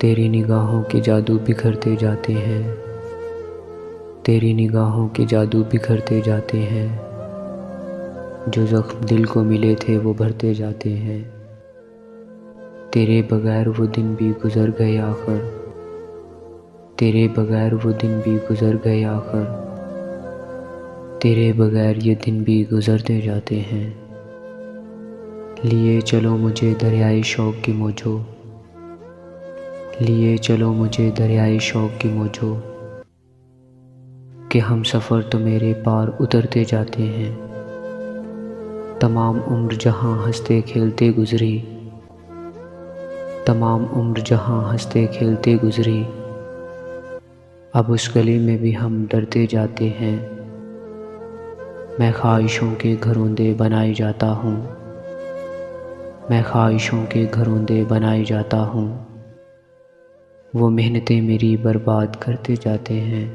तेरी निगाहों के जादू बिखरते जाते हैं, तेरी निगाहों के जादू बिखरते जाते हैं। जो ज़ख्म दिल को मिले थे वो भरते जाते हैं। तेरे बगैर वो दिन भी गुज़र गए आखिर, तेरे बगैर वो दिन भी गुज़र गए आखिर। तेरे बगैर ये दिन भी गुज़रते जाते हैं। लिए चलो मुझे दरियाए शौक़ की मौजों, लिए चलो मुझे दरियाए शौक़ की मौजों, कि हम सफ़र तो मेरे पार उतरते जाते हैं। तमाम उम्र जहाँ हंसते खेलते गुज़री, तमाम उम्र जहाँ हंसते खेलते गुज़री, अब उस गली में भी हम डरते जाते हैं। मैं ख्वाहिशों के घरौंदे बनाए जाता हूँ, मैं ख्वाहिशों के घरौंदे बनाए जाता हूँ। वो मेहनतें मेरी बर्बाद करते जाते हैं।